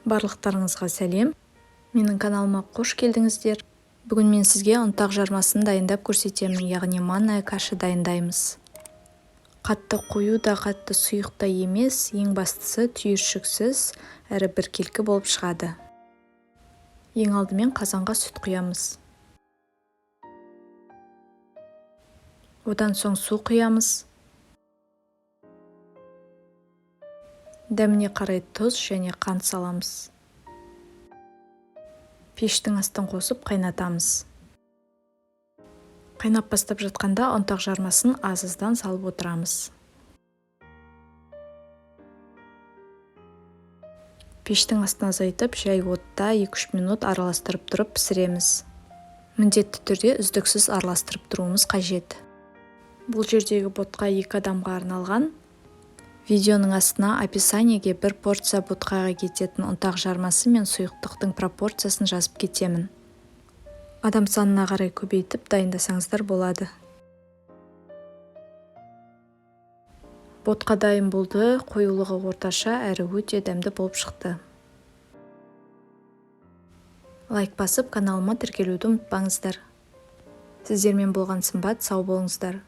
Барлықтарыңызға сәлем. Менің каналыма қош келдіңіздер. Бүгін мен сізге ұнтақ жармасын дайындап көрсетемін, яғни манная каша дайындаймыз. Қатты қою да, қатты сұйық та емес, ең бастысы түйіршіксіз әрі біркелкі болып шығады. Ең алдымен қазанға сүт құямыз. Одан соң су құямыз. Дәміне қарай тұз және қант саламыз. Пештің астын қосып қайнатамыз. Қайнап бастап жатқанда ұнтақ жармасын аз-аздан салып отырамыз. Пештің астын азайтып, жай отта 2-3 минут араластырып тұрып пісіреміз. Міндетті түрде үздіксіз араластырып тұруымыз қажет. Бұл жердегі ботқа 2 адамға арналған. Видеоның астына описаниеге 1 порция ботқаға кететін ұнтақ жармасы мен сұйықтықтың пропорциясын жазып кетемін. Адам санына қарай көбейтіп дайындасаңыздар болады. Ботқа дайын болды, қоюлығы орташа әрі өте дәмді болып шықты. Лайк басып, каналыма тіркелуді ұмытпаңыздар. Сіздермен болған сымбат, сау болыңыздар.